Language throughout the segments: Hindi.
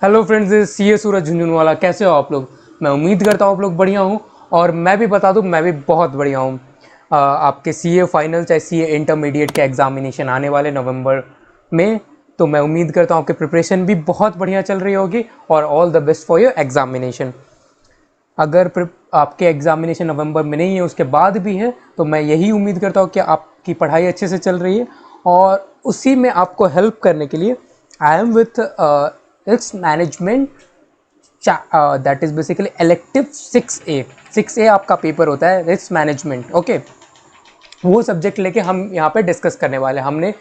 हेलो फ्रेंड्स, सी ए सूरज झुंझुनवाला। कैसे हो आप लोग? मैं उम्मीद करता हूँ आप लोग बढ़िया हूँ। और मैं भी बता दूँ, मैं भी बहुत बढ़िया हूँ। आपके सी ए फाइनल चाहे सी ए इंटरमीडिएट के एग्जामिनेशन आने वाले नवंबर में। तो मैं उम्मीद करता हूँ आपकी प्रिपरेशन भी बहुत बढ़िया चल रही होगी। और all the best for your examination. अगर आपके एग्जामिनेशन नवंबर में नहीं है, उसके बाद भी है, तो मैं यही उम्मीद करता हूँ कि आपकी पढ़ाई अच्छे से चल रही है। और उसी में आपको हेल्प करने के लिए I am with risk management, that is basically elective 6A। 6A आपका पेपर होता है रिस्क मैनेजमेंट। ओके, वो सब्जेक्ट लेके हम यहाँ पे डिस्कस करने वाले हैं। हमने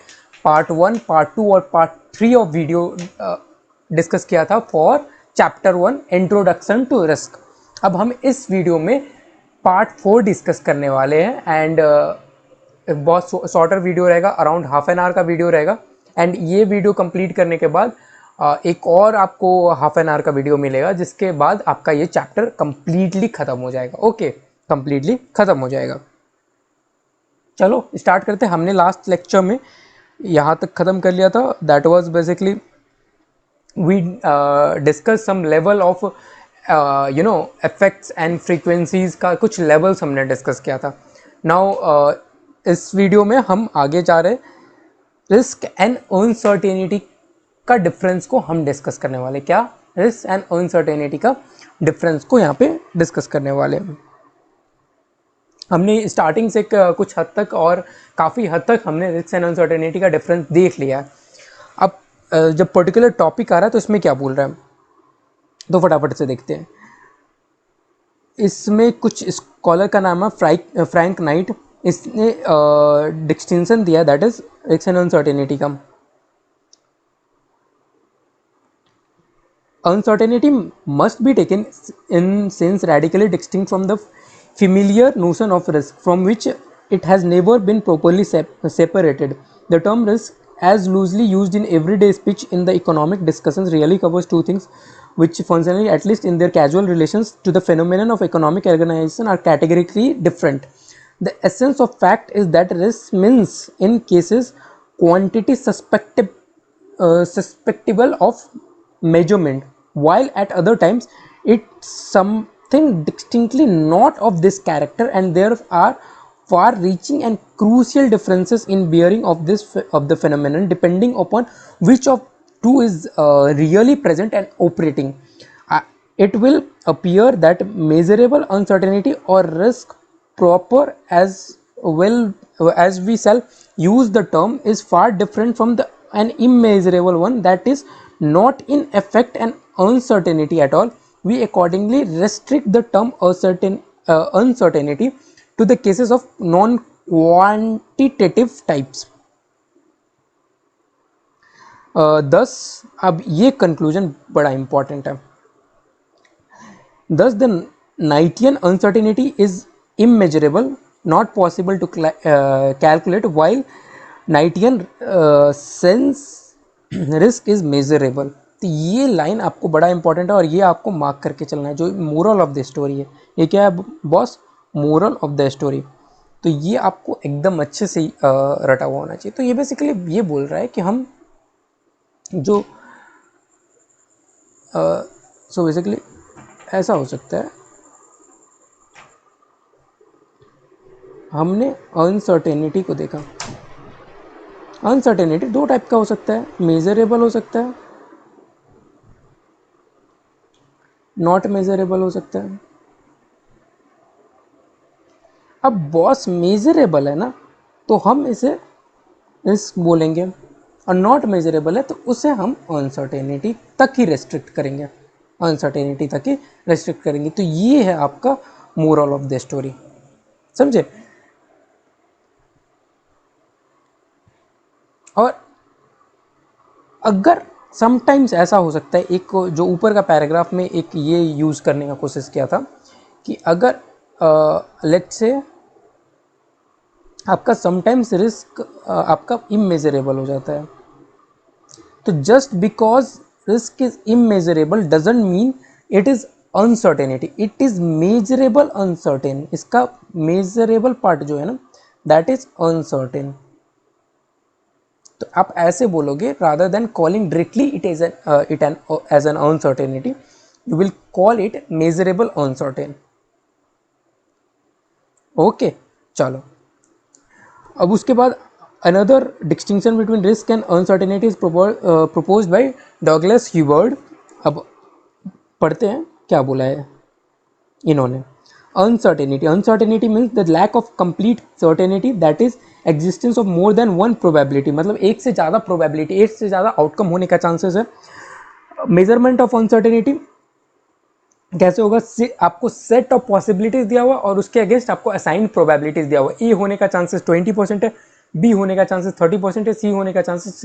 पार्ट 1, पार्ट 2 और पार्ट 3 ऑफ वीडियो डिस्कस किया था for chapter 1 introduction to risk. अब हम इस वीडियो में पार्ट 4 डिस्कस करने वाले हैं। एंड बहुत शॉर्टर वीडियो रहेगा, अराउंड हाफ एन आवर का वीडियो रहेगा। एंड ये वीडियो कंप्लीट करने के बाद एक और आपको हाफ एन आवर का वीडियो मिलेगा, जिसके बाद आपका ये चैप्टर कंप्लीटली खत्म हो जाएगा। ओके, कंप्लीटली खत्म हो जाएगा। चलो स्टार्ट करते हैं। हमने लास्ट लेक्चर में यहाँ तक ख़त्म कर लिया था। That was basically we discuss some level of effects and frequencies का कुछ लेवल्स हमने डिस्कस किया था। नाउ इस वीडियो में हम आगे जा रहे, रिस्क एंड अनसर्टेनिटी का डिफरेंस को हम डिस्कस करने वाले। क्या? रिस्क एंड अनसर्टेनिटी का डिफरेंस को यहाँ पे डिस्कस करने वाले हैं। हमने स्टार्टिंग से कुछ हद तक और काफ़ी हद तक हमने रिस्क एंड अनसर्टेनिटी का डिफरेंस देख लिया है। अब जब पर्टिकुलर टॉपिक आ रहा है तो इसमें क्या बोल रहा है, तो फटाफट से देखते हैं। इसमें कुछ स्कॉलर का नाम है फ्रैंक नाइट। इसने डिस्टिंक्शन दिया, that is risk and uncertainty का। Uncertainty must be taken in sense radically distinct from the familiar notion of risk, from which it has never been properly separated. The term risk, as loosely used in everyday speech in the economic discussions, really covers two things which functionally, at least in their casual relations to the phenomenon of economic organization, are categorically different. The essence of fact is that risk means, in cases, quantity susceptible of measurement, while at other times it's something distinctly not of this character, and there are far reaching and crucial differences in bearing of the phenomenon, depending upon which of two is really present and operating. uh, it will appear that measurable uncertainty or risk proper, as well as we shall use the term, is far different from the an immeasurable one, that is not in effect an uncertainty at all. We accordingly restrict the term uncertainty to the cases of non quantitative types. Thus अब ये कंक्लूजन बड़ा इंपॉर्टेंट है। Thus, the Knightian uncertainty is immeasurable, not possible to calculate, while Knightian sense risk is measurable. तो ये लाइन आपको बड़ा इंपॉर्टेंट है और ये आपको मार्क करके चलना है, जो मोरल ऑफ द स्टोरी है। ये क्या है boss? Moral of the story. तो ये आपको एकदम अच्छे से रटा हुआ होना चाहिए। तो ये बेसिकली ये बोल रहा है कि हम जो सो बेसिकली ऐसा हो सकता है, हमने अनसर्टेनिटी को देखा। अनसर्टेनिटी दो टाइप का हो सकता है, मेजरेबल हो सकता है, नॉट मेजरेबल हो सकता है। अब बॉस मेजरेबल है ना, तो हम इसे रिस्क बोलेंगे, और नॉट मेजरेबल है तो उसे हम अनसर्टेनिटी तक ही रेस्ट्रिक्ट करेंगे, अनसर्टेनिटी तक ही रेस्ट्रिक्ट करेंगे। तो ये है आपका मोरल ऑफ द स्टोरी, समझे? और अगर समटाइम्स ऐसा हो सकता है, एक जो ऊपर का पैराग्राफ में एक ये यूज़ करने का कोशिश किया था कि अगर लेट्स से आपका समटाइम्स रिस्क आपका इमेजरेबल हो जाता है, तो just because risk is immeasurable doesn't mean it is uncertainty, it is measurable uncertain. इसका मेजरेबल पार्ट जो है ना, दैट इज अनसर्टेन। तो आप ऐसे बोलोगे, rather than calling directly it as an uncertainty, you will call it measurable uncertain. Okay, चलो अब उसके बाद another distinction between risk and uncertainty is proposed by Douglas Hubbard. अब पढ़ते हैं क्या बोला है इन्होंने। Uncertainty means the lack of complete certainty, that is existence of more than one probability, मतलब एक से ज़्यादा प्रोबेबिलिटी, एक से ज़्यादा आउटकम होने का चांसेस है। मेजरमेंट ऑफ अनसर्टेनिटी कैसे होगा, आपको सेट ऑफ पॉसिबिलिटीज दिया हुआ और उसके अगेंस्ट आपको असाइन प्रोबेबिलिटीज दिया हुआ। ए होने का चांसेस 20% है, बी होने का चांसेस 30% है, सी होने का चांसेस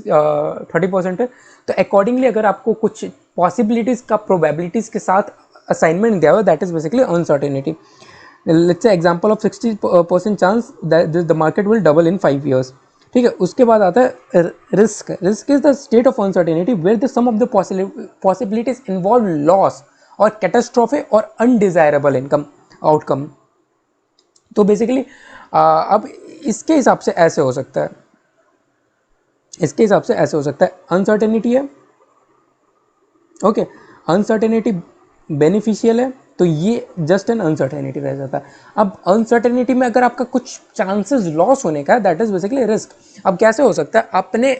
30% है। तो अकॉर्डिंगली अगर आपको कुछ पॉसिबिलिटीज का प्रोबेबिलिटीज के साथ असाइनमेंट दिया हुआ, that is basically uncertainty. Let's say example of 60% chance that the market will double in 5 years। ठीक है, उसके बाद आता है risk. Risk is the state of uncertainty where the some of the possibilities involve loss और कैटास्ट्रोफे और अनडिजायरेबल इनकम आउटकम। तो बेसिकली अब इसके हिसाब से ऐसे हो सकता है, इसके हिसाब से ऐसे हो सकता है, अनसर्टेनिटी है, ओके, अनसर्टेनिटी बेनिफिशियल है, तो ये जस्ट एन अनसर्टेनिटी रह जाता है। अब अनसर्टेनिटी में अगर आपका कुछ चांसेस लॉस होने का है, दैट इज बेसिकली रिस्क। अब कैसे हो सकता है, आपने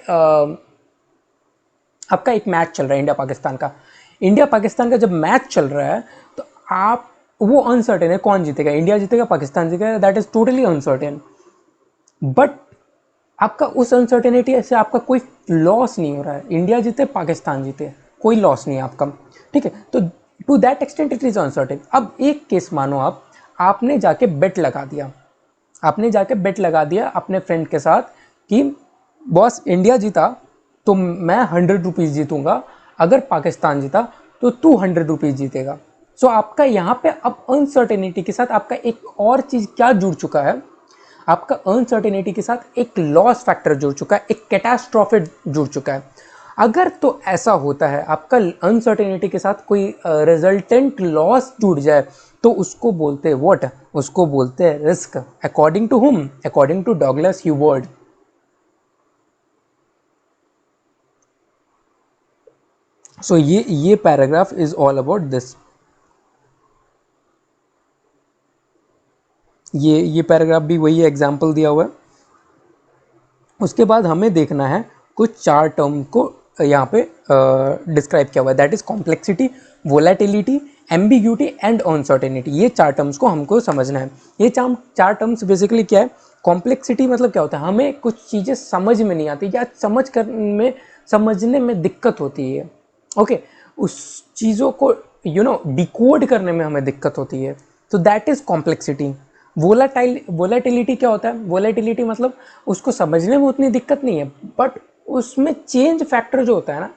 आपका एक मैच चल रहा है इंडिया पाकिस्तान का, इंडिया पाकिस्तान का जब मैच चल रहा है तो आप, वो अनसर्टेन है कौन जीतेगा, इंडिया जीतेगा पाकिस्तान जीतेगा, that is totally uncertain. But आपका उस अनसर्टेनिटी से आपका कोई लॉस नहीं हो रहा है, इंडिया जीते पाकिस्तान जीते कोई लॉस नहीं है आपका, ठीक है। तो to that extent it is uncertain. अब एक केस मानो आपने जाके बेट लगा दिया, आपने जाके बेट लगा दिया अपने फ्रेंड के साथ कि बॉस इंडिया जीता तो मैं 100 रुपीज़ जीतूंगा, अगर पाकिस्तान जीता तो तू 100 रुपीज़ जीतेगा। सो आपका यहाँ पे अब अनसर्टेनिटी के साथ आपका एक और चीज़ क्या जुड़ चुका है, आपका अनसर्टेनिटी के साथ एक लॉस फैक्टर जुड़ चुका है, एक कैटास्ट्रॉफे जुड़ चुका है। अगर तो ऐसा होता है आपका अनसर्टेनिटी के साथ कोई रिजल्टेंट लॉस जुड़ जाए, तो उसको बोलते हैं व्हाट, उसको बोलते हैं risk, according to whom, according to Douglas Hubbard. So ये paragraph is all about this. ये पैराग्राफ भी वही एग्जाम्पल दिया हुआ है। उसके बाद हमें देखना है कुछ चार टर्म को यहाँ पे डिस्क्राइब किया हुआ है, that is complexity, volatility, ambiguity and uncertainty. ये चार टर्म्स को हमको समझना है। ये चार टर्म्स बेसिकली क्या है, कॉम्प्लेक्सिटी मतलब क्या होता है, हमें कुछ चीज़ें समझ में नहीं आती या समझने में दिक्कत होती है, ओके, उस चीज़ों को डिकोड करने में हमें दिक्कत होती है, तो दैट इज कॉम्प्लेक्सिटी। वोलेटिलिटी क्या होता है, वोलेटिलिटी मतलब उसको समझने में उतनी दिक्कत नहीं है, बट उसमें चेंज फैक्टर जो होता है ना,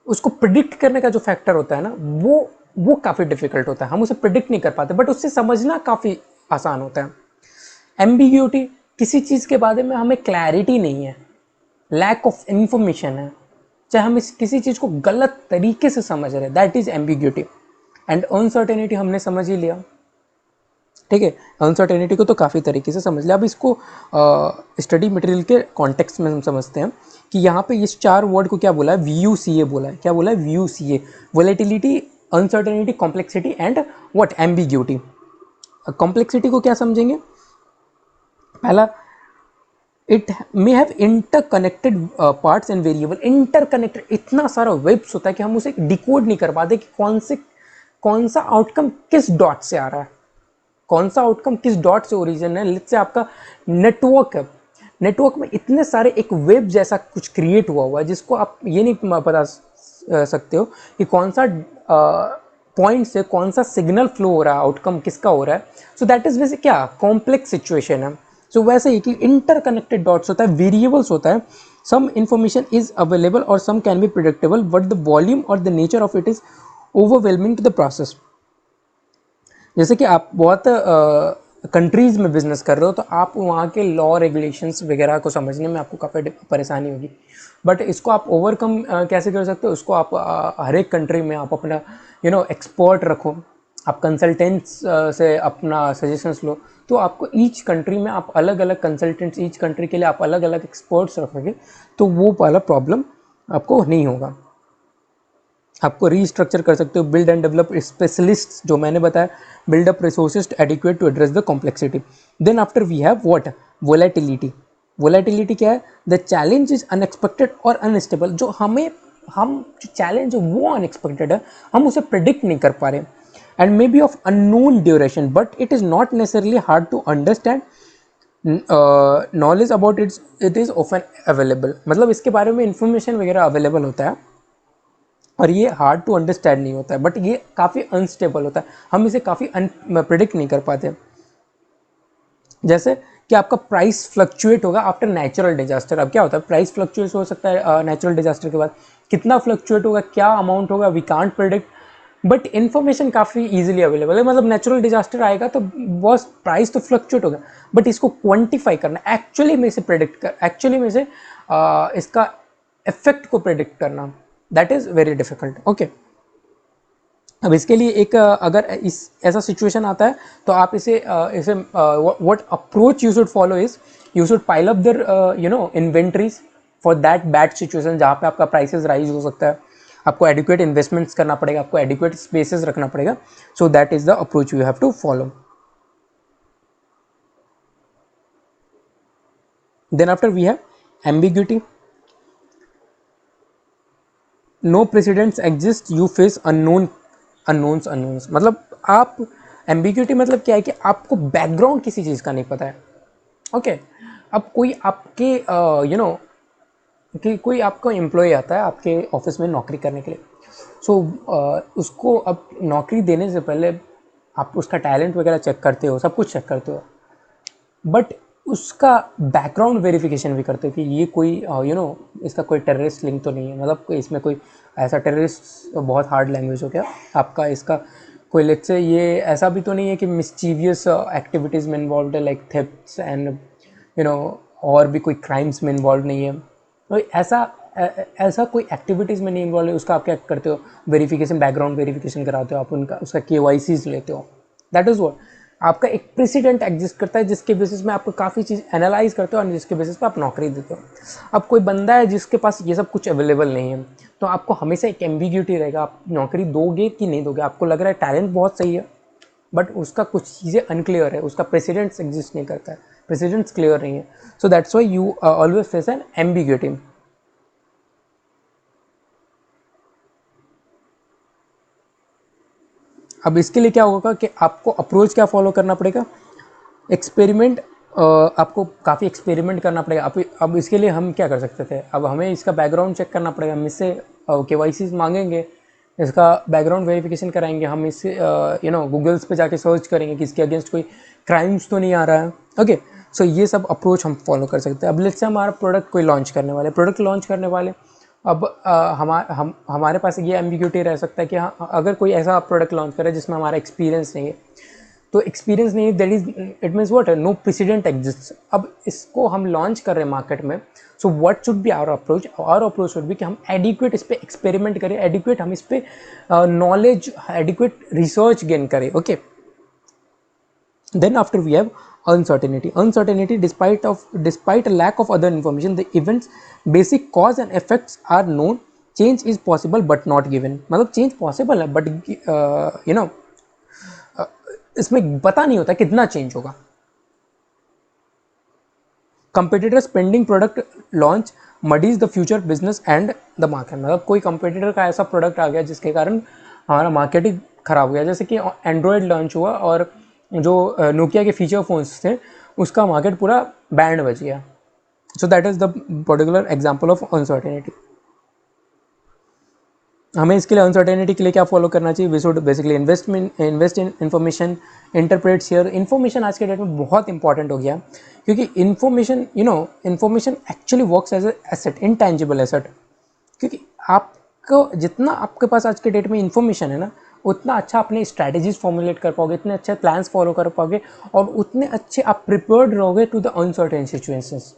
उसको प्रिडिक्ट करने का जो फैक्टर होता है ना, वो काफ़ी डिफिकल्ट होता है, हम उसे प्रिडिक्ट नहीं कर पाते, बट उससे समझना काफ़ी आसान होता है। एम्बिग्यूटी, किसी चीज़ के बारे में हमें क्लैरिटी नहीं है, लैक ऑफ इंफॉर्मेशन है, चाहे हम किसी चीज़ को गलत तरीके से समझ रहे हैं, that is ambiguity. And uncertainty हमने समझ ही लिया, ठीक है। अनसर्टेनिटी को तो काफ़ी तरीके से समझ लिया। अब इसको स्टडी मटेरियल के कॉन्टेक्स्ट में हम समझते हैं कि यहाँ पे इस चार वर्ड को क्या बोला है, VUCA बोला है। क्या बोला है, VUCA, volatility, uncertainty, complexity and what, ambiguity. Complexity को क्या समझेंगे, पहला, it may have interconnected parts and variable. Interconnected, इतना सारा वेब्स होता है कि हम उसे डिकोड नहीं कर पाते कि कौन सा आउटकम किस डॉट से आ रहा है, कौन सा आउटकम किस डॉट से ओरिजिन है। लेट्स से आपका नेटवर्क है, नेटवर्क में इतने सारे एक वेब जैसा कुछ क्रिएट हुआ है जिसको आप ये नहीं बता सकते हो कि कौन सा पॉइंट से कौन सा सिग्नल फ्लो हो रहा है, आउटकम किसका हो रहा है। सो दैट इज वैसे क्या, कॉम्प्लेक्स सिचुएशन है। सो वैसे ही कि इंटरकनेक्टेड डॉट्स होता है, वेरिएबल्स होता है, सम इंफॉर्मेशन इज अवेलेबल और some can be predictable but the volume और the nature of it is overwhelming to the process. जैसे कि आप बहुत कंट्रीज़ में बिजनेस कर रहे हो, तो आप वहाँ के लॉ रेगुलेशंस वगैरह को समझने में आपको काफ़ी परेशानी होगी, बट इसको आप ओवरकम कैसे कर सकते हो, उसको आप हर एक कंट्री में आप अपना एक्सपर्ट रखो, आप कंसल्टेंट्स से अपना सजेशंस लो, तो आपको ईच कंट्री में आप अलग अलग कंसल्टेंट्स, ईच कंट्री के लिए आप अलग अलग एक्सपर्ट्स रखोगे, तो वो वाला प्रॉब्लम आपको नहीं होगा। आपको रीस्ट्रक्चर कर सकते हो, बिल्ड एंड डेवलप स्पेशलिस्ट, जो मैंने बताया, build up resources adequate to address the complexity. Then after we have what, volatility. Volatility क्या है? द चैलेंज इज अनएक्सपेक्टेड और अनस्टेबल। जो हम जो चैलेंज है वो अनएक्सपेक्टेड है, हम उसे प्रिडिक्ट नहीं कर पा रहे, and may be of unknown duration, but it is not necessarily hard to understand. Knowledge about it is often available, मतलब इसके बारे में इंफॉर्मेशन वगैरह अवेलेबल होता है और ये हार्ड टू अंडरस्टैंड नहीं होता है, बट ये काफ़ी अनस्टेबल होता है, हम इसे काफ़ी प्रिडिक्ट नहीं कर पाते। जैसे कि आपका प्राइस फ्लक्चुएट होगा आफ्टर नेचुरल डिजास्टर। अब क्या होता है, प्राइस फ्लक्चुएट हो सकता है नेचुरल डिजास्टर के बाद, कितना फ्लक्चुएट होगा, क्या अमाउंट होगा, we can't predict, but information काफ़ी इजीली अवेलेबल है। मतलब नेचुरल डिजास्टर आएगा तो बस प्राइस तो फ्लक्चुएट होगा, बट इसको क्वांटिफाई करना, एक्चुअली में इसे प्रिडिक्ट कर, एक्चुअली में इसे इसका इफेक्ट को प्रिडिक्ट करना, that is very difficult. Okay, अब इसके लिए एक अगर इस ऐसा सिचुएशन आता है तो आप इसे what approach you should follow is, you should pile up their inventories for that bad situation जहाँ पे आपका प्राइसेस राइज हो सकता है। आपको एडिक्वेट इन्वेस्टमेंट्स करना पड़ेगा, आपको एडिक्वेट स्पेसेस रखना पड़ेगा, so that is the approach you have to follow. Then after we have ambiguity. No precedents exist, you face unknowns. मतलब आप, एम्बिग्यूटी मतलब क्या है कि आपको बैकग्राउंड किसी चीज़ का नहीं पता है। ओके, अब कोई आपके कि कोई आपका एम्प्लॉय आता है आपके ऑफिस में नौकरी करने के लिए, सो उसको अब नौकरी देने से पहले आप उसका टैलेंट वगैरह चेक करते हो, सब कुछ चेक करते हो, बट उसका बैकग्राउंड वेरिफिकेशन भी करते हो कि ये कोई इसका कोई टेररिस्ट लिंक तो नहीं है, मतलब कोई इसमें कोई ऐसा टेररिस्ट, बहुत हार्ड लैंग्वेज हो गया आपका, इसका कोई लेट्स से ये ऐसा भी तो नहीं है कि मिसचीवियस एक्टिविटीज़ में इन्वॉल्व है, लाइक थेफ्ट्स एंड और भी कोई क्राइम्स में इन्वॉल्व नहीं है, तो ऐसा कोई एक्टिविटीज़ में नहीं इन्वॉल्व है, उसका आप क्या करते हो, वेरिफिकेशन, बैकग्राउंड वेरिफिकेशन कराते हो, आप उनका उसका KYCs लेते हो। दैट इज़ वॉट आपका एक प्रेसिडेंट एग्जिस्ट करता है, जिसके बेसिस में आपको काफ़ी चीज़ एनालाइज करते हो और जिसके बेसिस पे आप नौकरी देते हो। अब कोई बंदा है जिसके पास ये सब कुछ अवेलेबल नहीं है, तो आपको हमेशा एक एम्बिग्यूटी रहेगा, आप नौकरी दोगे कि नहीं दोगे। आपको लग रहा है टैलेंट बहुत सही है, बट उसका कुछ चीज़ें अनक्लियर है, उसका प्रेसिडेंट्स एग्जिस्ट नहीं करता है, प्रेसिडेंट्स क्लियर नहीं है, so that's why you always face N ambiguity. अब इसके लिए क्या होगा कि आपको अप्रोच क्या फॉलो करना पड़ेगा, एक्सपेरिमेंट, आपको काफ़ी एक्सपेरिमेंट करना पड़ेगा। अब इसके लिए हम क्या कर सकते थे, अब हमें इसका बैकग्राउंड चेक करना पड़ेगा, हम इससे KYC मांगेंगे, इसका बैकग्राउंड वेरिफिकेशन कराएंगे, हम इससे गूगल्स पे जाके सर्च करेंगे कि इसके अगेंस्ट कोई क्राइम्स तो नहीं आ रहा है। ओके, सो ये सब अप्रोच हम फॉलो कर सकते हैं। अब लेट्स से हमारा प्रोडक्ट कोई लॉन्च करने वाले, प्रोडक्ट लॉन्च करने वाले, अब हमारे पास ये एम्बिग्यूटी रह सकता है कि हाँ, अगर कोई ऐसा प्रोडक्ट लॉन्च करे जिसमें हमारा एक्सपीरियंस नहीं है, तो एक्सपीरियंस नहीं, that is it means what, no precedent exist. अब इसको हम लॉन्च कर रहे हैं मार्केट में, so what should be our approach, our approach should be कि हम एडिक्वेट इस पर एक्सपेरिमेंट करें, एडिक्वेट हम इस पर नॉलेज, एडिक्वेट रिसर्च गेन करें। Okay, then after we have uncertainty, despite a lack of other information, the events basic cause and effects are known, change is possible but not given। मतलब चेंज पॉसिबल है, बट इसमें पता नहीं होता कितना चेंज होगा। Competitor pending product launch muddies the future business and the market. मतलब कोई कंपेटिटर का ऐसा प्रोडक्ट आ गया जिसके कारण हमारा मार्केट ही खराब हो गया, जैसे कि एंड्रॉयड लॉन्च हुआ और जो नोकिया के फीचर फोन्स थे उसका मार्केट पूरा बैंड बच गया। सो that is the particular example of uncertainty. हमें इसके लिए, अनसर्टेनिटी के लिए क्या फॉलो करना चाहिए, we should basically invest in information, interpret share. Information आज के डेट में बहुत इंपॉर्टेंट हो गया, क्योंकि information information actually works as asset, intangible asset. क्योंकि आपको जितना आपके पास आज के डेट में इन्फॉर्मेशन है ना, उतना अच्छा अपने स्ट्रैटेजीज फॉर्मुलेट कर पाओगे, इतने अच्छे प्लान्स फॉलो कर पाओगे, और उतने अच्छे आप प्रिपेयर्ड रहोगे to the uncertain situations.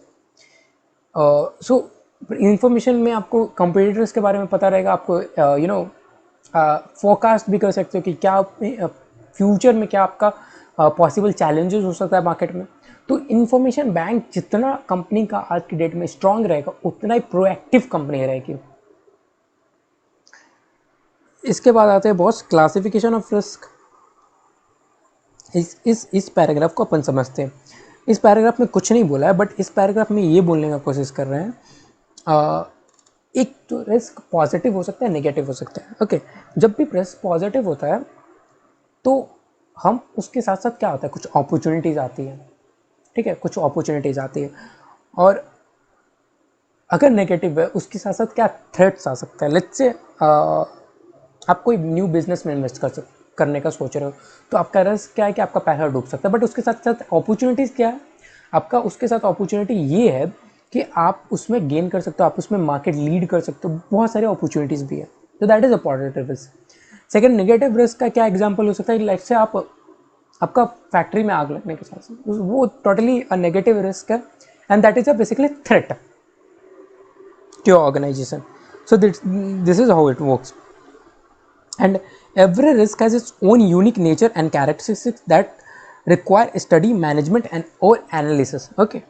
So information में आपको कंपटीटर्स के बारे में पता रहेगा, आपको फोरकास्ट भी कर सकते हो कि क्या फ्यूचर में क्या आपका पॉसिबल चैलेंजेस हो सकता है मार्केट में। तो इन्फॉर्मेशन बैंक जितना कंपनी का आज की डेट में स्ट्रांग रहेगा उतना ही प्रोएक्टिव कंपनी रहेगी। इसके बाद आते हैं बॉस क्लासिफिकेशन ऑफ रिस्क। इस पैराग्राफ को अपन समझते हैं। इस पैराग्राफ में कुछ नहीं बोला है, बट इस पैराग्राफ में ये बोलने का कोशिश कर रहे हैं एक तो रिस्क पॉजिटिव हो सकता है, नेगेटिव हो सकता है। ओके, जब भी रिस्क पॉजिटिव होता है तो हम उसके साथ साथ क्या होता है, कुछ अपॉर्चुनिटीज़ आती है, ठीक है, कुछ अपॉर्चुनिटीज़ आती है। और अगर नेगेटिव है उसके साथ साथ क्या थ्रेट्स आ सकता है। लेट्स से आप कोई न्यू बिजनेस में इन्वेस्ट करने का सोच रहे हो, तो आपका रिस्क क्या है कि आपका पैसा डूब सकता है, बट उसके साथ साथ अपॉर्चुनिटीज़ क्या है आपका, उसके साथ अपॉर्चुनिटी ये है कि आप उसमें गेन कर सकते हो, आप उसमें मार्केट लीड कर सकते हो, बहुत सारे अपॉर्चुनिटीज़ भी है। तो that is a positive risk. Second, negative risk का क्या एग्जाम्पल हो सकता है, लाइक से आपका फैक्ट्री में आग लगने के साथ वो टोटली अ नेगेटिव रिस्क है, and that is a basically threat to your organization. So this is how it works, and every risk has its own unique nature and characteristics that require study, management and or analysis. Okay,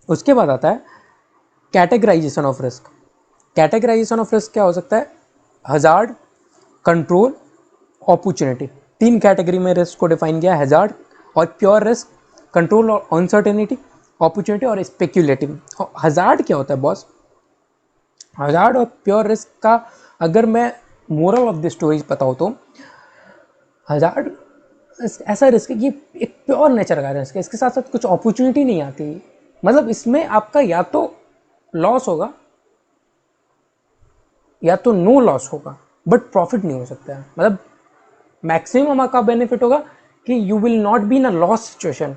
उसके बाद आता है categorisation of risk. Categorisation of risk क्या हो सकता है, हजार्ड, कंट्रोल, अपॉर्चुनिटी। तीन कैटेगरी में रिस्क को डिफाइन किया है, हजार्ड और प्योर रिस्क, कंट्रोल और अनसर्टेनिटी, अपॉर्चुनिटी और स्पेक्यूलेटिव। हजार्ड क्या होता है बॉस, हजार्ड और प्योर रिस्क का अगर मैं मोरल ऑफ द स्टोरी बताऊँ तो हजार्ड ऐसा रिस्क है कि एक प्योर नेचर का रिस्क है, इसके साथ साथ कुछ अपॉर्चुनिटी नहीं आती। मतलब इसमें आपका या तो लॉस होगा या तो नो लॉस होगा, बट प्रॉफिट नहीं हो सकता है। मतलब मैक्सिमम आपका बेनिफिट होगा कि you will not be in a loss situation.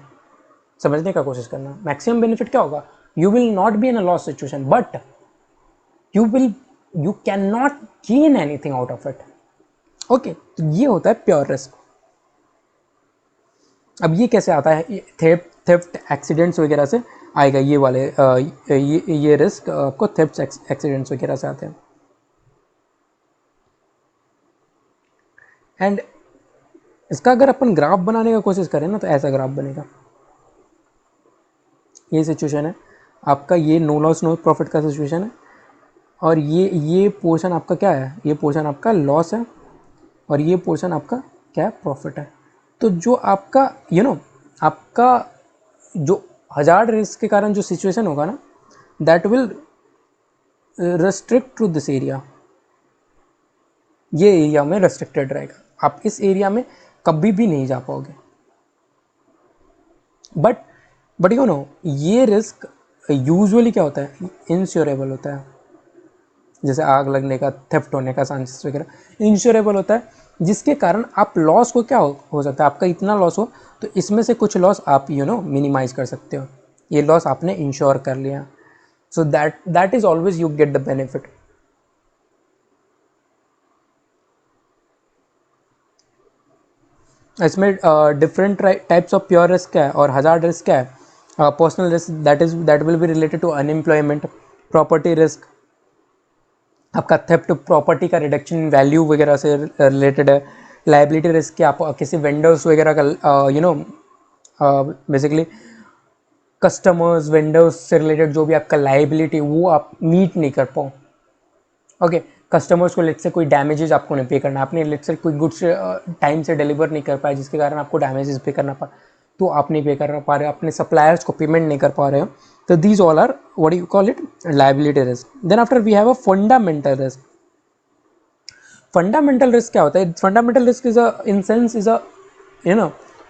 समझने का कोशिश करना, मैक्सिमम बेनिफिट क्या होगा, you will not be in a loss situation, but you can not gain anything out of it. Okay, तो ये होता है प्योर रिस्क। अब ये कैसे आता है, थेफ्ट एक्सीडेंट्स वगैरह से आएगा ये वाले ये रिस्क आपको थेफ्ट एक्सीडेंट्स वगैरह से आते हैं। एंड इसका अगर अपन ग्राफ बनाने का कोशिश करें ना तो ऐसा ग्राफ बनेगा। ये सिचुएशन है आपका, ये नो लॉस नो प्रॉफिट का सिचुएशन है, और ये पोर्शन आपका क्या है, ये पोर्शन आपका लॉस है, और ये पोर्शन आपका क्या है, प्रॉफिट है। तो जो आपका आपका जो हजार्ड रिस्क के कारण जो सिचुएशन होगा ना, that will restrict to this area. ये एरिया में रेस्ट्रिक्टेड रहेगा, आप इस एरिया में कभी भी नहीं जा पाओगे। बट ये रिस्क यूजुअली क्या होता है, इंश्योरेबल होता है। जैसे आग लगने का, थेफ्ट होने का चांसेस वगैरह इंश्योरेबल होता है, जिसके कारण आप लॉस को क्या हो सकता है, आपका इतना लॉस हो तो इसमें से कुछ लॉस आप मिनिमाइज कर सकते हो। ये लॉस आपने इंश्योर कर लिया, so that is always you get the benefit. इसमें different types of pure risk है और हजार्ड रिस्क है। Personal risk that will be related to unemployment, property risk आपका थेफ्ट, प्रॉपर्टी का रिडक्शन वैल्यू वगैरह से रिलेटेड है। लाइबिलिटी रिस्क के आप किसी वेंडर्स वगैरह का बेसिकली कस्टमर्स वेंडर्स से रिलेटेड जो भी आपका लाइबिलिटी वो आप मीट नहीं कर पाओ। ओके, कस्टमर्स को लेट से कोई डैमेजेस आपको नहीं पे करना, आपने लेट से कोई गुड्स टाइम से डिलीवर नहीं कर पाए जिसके कारण आपको डैमेजेस पे करना पड़ा, तो आप नहीं पे कर पा रहे हो, अपने सप्लायर्स को पेमेंट नहीं कर पा रहे हो, तो these all are what you call it, liability risk. Then after we have a fundamental risk. Fundamental risk क्या होता है, fundamental risk is a in sense is a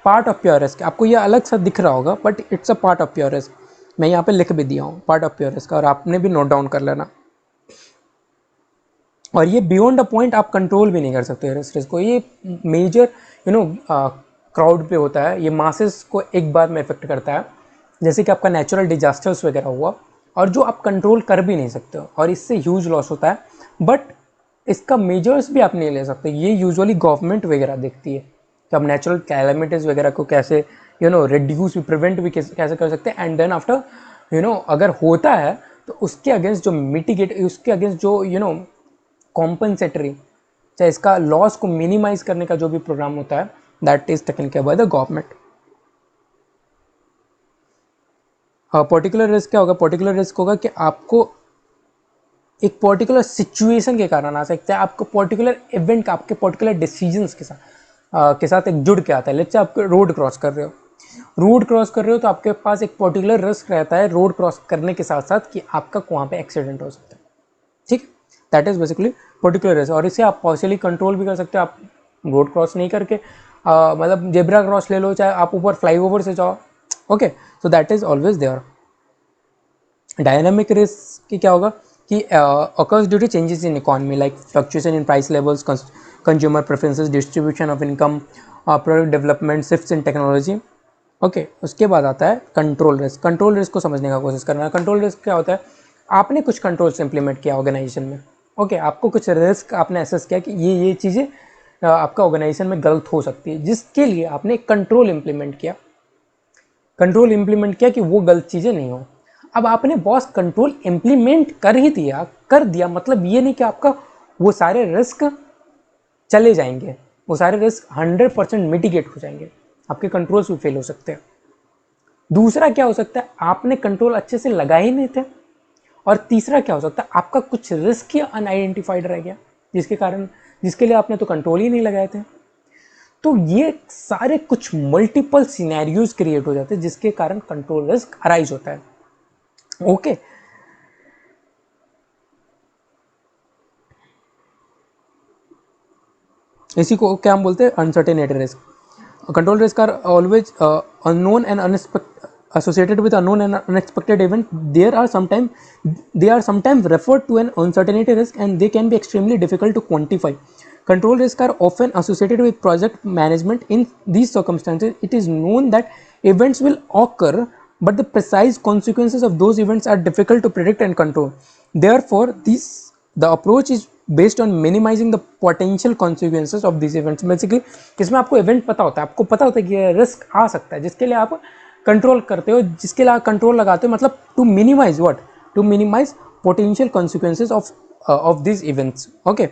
part of pure risk. आपको ये अलग सा दिख रहा होगा but it's a part of pure risk. मैं यहाँ पे लिख भी दिया हूँ पार्ट ऑफ प्योर रिस्क, और आपने भी नोट डाउन कर लेना। और ये बियॉन्ड अ पॉइंट आप कंट्रोल भी नहीं कर सकते रिस्क को। ये मेजर क्राउड पे होता है, ये मासेस को एक बार में इफेक्ट करता है, जैसे कि आपका नेचुरल डिजास्टर्स वगैरह हुआ, और जो आप कंट्रोल कर भी नहीं सकते हो और इससे ह्यूज लॉस होता है, बट इसका मेजर्स भी आप नहीं ले सकते। ये यूजुअली गवर्नमेंट वगैरह देखती है कि आप नेचुरल कैलेमिटीज़ वगैरह को कैसे रिड्यूस भी, प्रिवेंट भी कैसे कर सकते हैं। एंड देन आफ्टर अगर होता है तो उसके अगेंस्ट जो मिटिगेट, उसके अगेंस्ट जो कॉम्पनसेटरी चाहे इसका लॉस को मिनिमाइज करने का जो भी प्रोग्राम होता है, that is taken care by the government. Particular risk क्या होगा? पर्टिकुलर रिस्क होगा कि आपको एक पर्टिकुलर सिचुएशन के कारण आ सकता है, आपको पर्टिकुलर इवेंट का, आपके पर्टिकुलर डिसीजंस के साथ एक जुड़ के आता है। लेट्स से आप रोड क्रॉस कर रहे हो, रोड क्रॉस कर रहे हो तो आपके पास एक पर्टिकुलर रिस्क रहता है रोड क्रॉस करने के साथ साथ कि आपका वहाँ पे एक्सीडेंट हो सकता है, ठीक। That is basically particular risk. और इसे आप पार्शियली कंट्रोल भी कर सकते हो। आप रोड क्रॉस नहीं करके मतलब जेब्रा क्रॉस ले लो, चाहे आप ऊपर फ्लाईओवर से जाओ, okay. So that is always there. Dynamic risk की क्या होगा कि occurs due to changes in economy like fluctuation in price levels, consumer preferences, distribution of income, product development, shifts in technology, okay. उसके बाद आता है कंट्रोल रिस्क। कंट्रोल रिस्क को समझने का कोशिश करना है। कंट्रोल रिस्क क्या होता है? आपने कुछ कंट्रोल्स इंप्लीमेंट किया ऑर्गेनाइजेशन में, ओके। आपको कुछ रिस्क आपने एसेस किया कि ये चीज़ें आपका ऑर्गेनाइजेशन में गलत हो सकती है, जिसके लिए आपने कंट्रोल इंप्लीमेंट किया। कंट्रोल इंप्लीमेंट किया कि वो गलत चीज़ें नहीं हो। अब आपने बॉस कंट्रोल इंप्लीमेंट कर दिया मतलब ये नहीं कि आपका वो सारे रिस्क चले जाएंगे, वो सारे रिस्क 100% मिटिगेट हो जाएंगे, आपके कंट्रोल्स भी फेल हो सकते हैं। दूसरा क्या हो सकता है? आपने कंट्रोल अच्छे से लगाए ही नहीं थे। और तीसरा क्या हो सकता है? आपका कुछ रिस्क ही अनआइडेंटिफाइड रह गया, जिसके लिए आपने तो कंट्रोल ही नहीं लगाए थे। तो ये सारे कुछ मल्टीपल सिनेरियोज क्रिएट हो जाते हैं जिसके कारण कंट्रोल रिस्क अराइज होता है, ओके। इसी को क्या हम बोलते हैं? Uncertainty risk. Control risk are always unknown and unexpected associated with unknown and unexpected event. They are sometimes referred to an uncertainty risk and they can be extremely difficult to quantify. Control risks are often associated with project management. In these circumstances, it is known that events will occur, but the precise consequences of those events are difficult to predict and control. Therefore, the approach is based on minimizing the potential consequences of these events. Basically, इसमें आपको इवेंट पता होता है, आपको पता होता है कि ये रिस्क आ सकता है, जिसके लिए आप कंट्रोल करते हो, जिसके लिए कंट्रोल लगाते हो, मतलब to minimise what? To minimise potential consequences of this events, okay.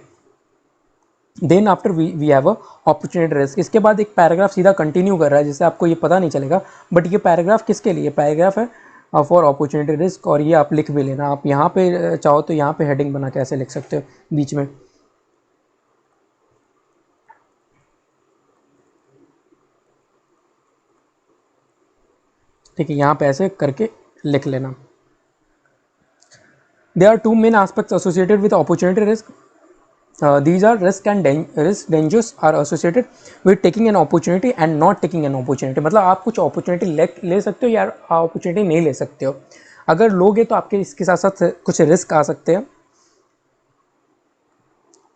Then after we have a opportunity risk. इसके बाद एक पैराग्राफ सीधा कंटिन्यू कर रहा है जिससे आपको ये पता नहीं चलेगा, बट ये पैराग्राफ किसके लिए? पैराग्राफ है फॉर अपॉर्चुनिटी रिस्क। और ये आप लिख भी लेना, आप यहाँ पे चाहो तो यहाँ पे हेडिंग बना के ऐसे लिख सकते हो बीच में, ठीक है। यहाँ पे ऐसे करके लिख लेना। There are two main aspects associated with opportunity risk. These are risk dangers are associated with taking an opportunity and not taking an opportunity. मतलब आप कुछ opportunity ले सकते हो या opportunity नहीं ले सकते हो। अगर लोगे तो आपके इसके साथ साथ कुछ रिस्क आ सकते हैं।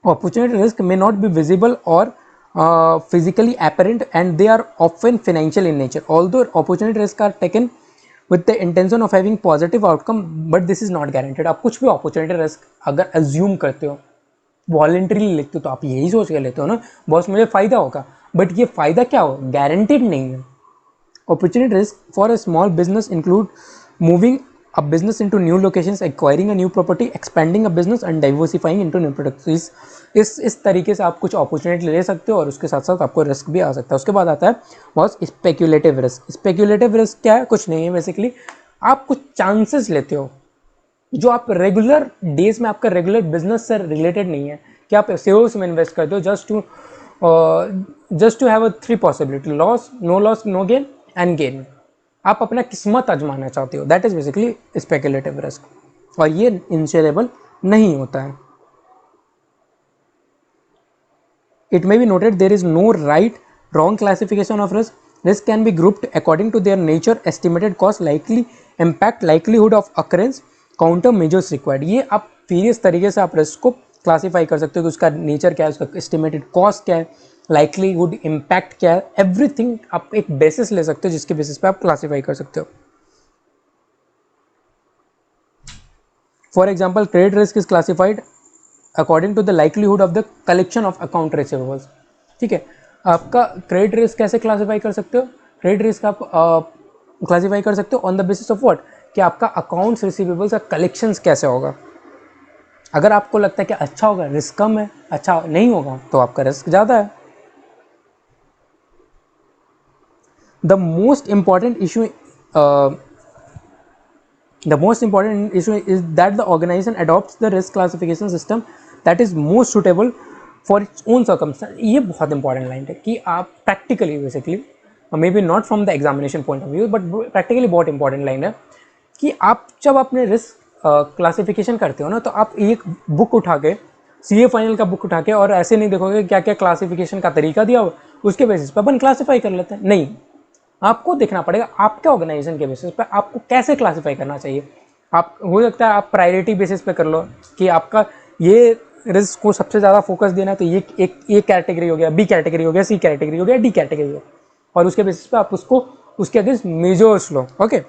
Opportunity risk may not be visible or physically apparent and they are often financial in nature. Although opportunity risk are taken with the intention of having positive outcome, but this is not guaranteed. आप कुछ भी opportunity risk अगर assume करते हो, वॉलेंट्रीली लेते हो, तो आप यही सोच के लेते हो ना, बॉस मुझे फायदा होगा, बट ये फायदा क्या हो? गारंटीड नहीं है। Opportunity risk for a small business include moving a business into new locations, acquiring a new property, expanding a business and diversifying into new products. इस तरीके से आप कुछ अपॉर्चुनिटी ले सकते हो और उसके साथ साथ आपको रिस्क भी आ सकता है। उसके बाद आता है बहुत स्पेक्यूलेटिव रिस्क। स्पेक्यूलेटिव रिस्क क्या है? कुछ नहीं है, बेसिकली आप कुछ चांसेस लेते हो जो आप रेगुलर डेज में आपका रेगुलर बिजनेस से रिलेटेड नहीं है, कि आप शेयर्स में इन्वेस्ट करते हो just to have a 3 possibility, loss no gain and gain. आप अपना किस्मत आजमाना चाहते हो, that is basically speculative risk, और ये इंश्योरेबल नहीं होता है। It may be noted there is no right wrong classification of risk. Risk can be grouped according to their nature, estimated cost, likely impact, likelihood of occurrence, counter measures required. ये आप वेरियस तरीके से आप रिस्क को क्लासीफाई कर सकते हो कि उसका नेचर क्या है, उसका एस्टिमेटेड कॉस्ट क्या है, लाइकलीहुड इम्पैक्ट क्या है, एवरीथिंग आप एक बेसिस ले सकते हो जिसके बेसिस पे आप क्लासीफाई कर सकते हो। For example, credit risk is classified according to the likelihood of the collection of account receivables, ठीक है। आपका क्रेडिट रिस्क कैसे क्लासीफाई कर सकते हो? क्रेडिट रिस्क आप क्लासीफाई कर सकते हो on the basis of what, कि आपका अकाउंट्स रिसीवेबल्स का कलेक्शंस कैसे होगा, अगर आपको लगता है कि अच्छा होगा, रिस्क कम है, अच्छा नहीं होगा तो आपका रिस्क ज़्यादा है। The most important issue The most important issue is that the organization adopts the risk classification system that is most suitable for its own circumstance. ये बहुत इंपॉर्टेंट लाइन है कि आप practically basically, may be not from the examination point of view, but practically बहुत इंपॉर्टेंट लाइन है कि आप जब अपने रिस्क क्लासिफिकेशन करते हो ना, तो आप एक बुक उठा के, सीए फाइनल का बुक उठा के, और ऐसे नहीं देखोगे क्या क्या क्लासिफिकेशन का तरीका दिया हो, उसके बेसिस पर अपन क्लासीफाई कर लेते हैं। नहीं, आपको देखना पड़ेगा आपके ऑर्गेनाइजेशन के बेसिस पे आपको कैसे क्लासिफाई करना चाहिए। आप हो सकता है आप प्रायोरिटी बेसिस पे कर लो कि आपका ये रिस्क को सबसे ज़्यादा फोकस देना है, तो ये एक ए कैटेगरी हो गया, बी कैटेगरी हो गया, सी कैटेगरी हो गया, डी कैटेगरी हो गया, और उसके बेसिस पे आप उसको उसके अगेंस्ट मेजर्स लो। Okay,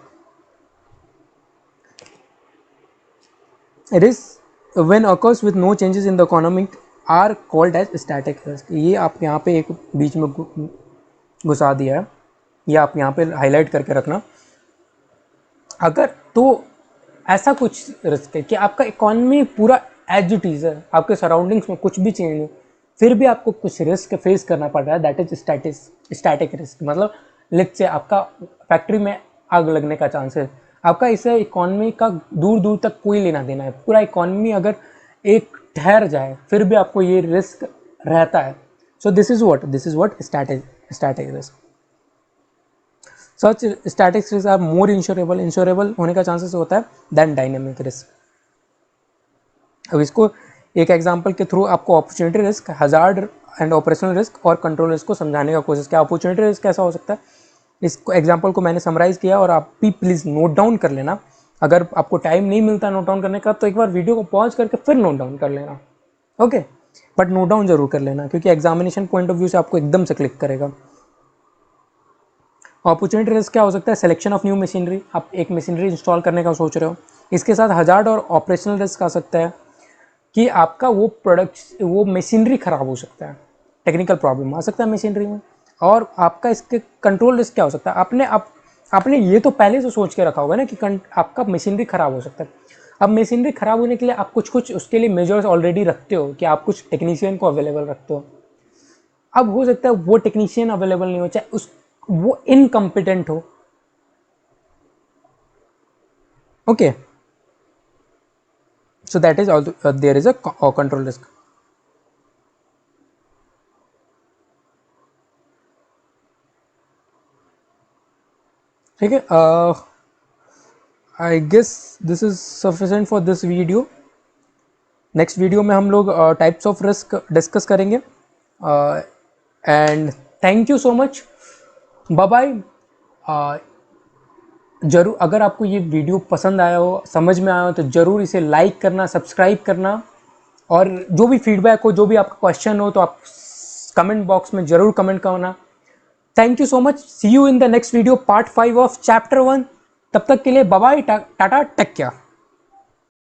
risk when occurs with no changes in the economic are called as static risk. ये आप यहाँ पे एक बीच में घुसा दिया है, ये आप यहाँ पे हाईलाइट करके रखना। अगर तो ऐसा कुछ रिस्क है कि आपका इकॉनमी पूरा एज इट इज़ है, आपके सराउंडिंग्स में कुछ भी चेंज नहीं, फिर भी आपको कुछ रिस्क फेस करना पड़ रहा है, दैट इज स्टैटिक रिस्क। मतलब लेट्स से आपका फैक्ट्री में आग लगने का चांस है, आपका इससे इकॉनमी का दूर दूर तक कोई लेना देना है, पूरा इकॉनमी अगर एक ठहर जाए फिर भी आपको ये रिस्क रहता है। So this is what static risk. Such static risk are more insurable होने का चांसेस होता है देन डायनेमिक रिस्क। अब इसको एक एग्जांपल के थ्रू आपको opportunity risk, hazard and operational risk और कंट्रोल रिस्क को समझाने का कोशिश किया। अपॉर्चुनिटी रिस्क कैसा हो सकता है, इस एग्जांपल को मैंने समराइज किया और आप भी प्लीज़ नोट डाउन कर लेना। अगर आपको टाइम नहीं मिलता नोट डाउन करने का तो एक बार वीडियो को पॉज करके फिर नोट डाउन कर लेना। ओके, बट नोट डाउन जरूर कर लेना क्योंकि एग्जामिनेशन पॉइंट ऑफ व्यू से आपको एकदम से क्लिक करेगा। अपॉर्चुनिटी रिस्क क्या हो सकता है, सिलेक्शन ऑफ न्यू मशीनरी, आप एक मशीनरी इंस्टॉल करने का सोच रहे हो, इसके साथ हजार्ड और ऑपरेशनल रिस्क आ सकता है कि आपका वो प्रोडक्ट वो मशीनरी खराब हो सकता है, टेक्निकल प्रॉब्लम आ सकता है मशीनरी में। और आपका इसके कंट्रोल रिस्क क्या हो सकता है, आपने ये तो पहले से सोच के रखा होगा ना कि आपका मशीनरी खराब हो सकता है। अब मशीनरी खराब होने के लिए आप कुछ उसके लिए मेजर्स ऑलरेडी रखते हो कि आप कुछ टेक्नीशियन को अवेलेबल रखते हो। अब हो सकता है वो टेक्नीशियन अवेलेबल नहीं हो, चाहे उस वो इनकम्पिटेंट हो। Okay, so that is also there is a control risk. ठीक है, I guess this is sufficient for this video. Next video में हम लोग टाइप्स ऑफ रिस्क डिस्कस करेंगे। And thank you so much, bye bye. जरूर अगर आपको ये वीडियो पसंद आया हो, समझ में आया हो, तो ज़रूर इसे लाइक करना, सब्सक्राइब करना, और जो भी फीडबैक हो, जो भी आपका क्वेश्चन हो, तो आप कमेंट बॉक्स में ज़रूर कमेंट करना। Thank you so much, see you in the next video, part 5 of chapter 1। तब तक के लिए bye bye, tata, take care.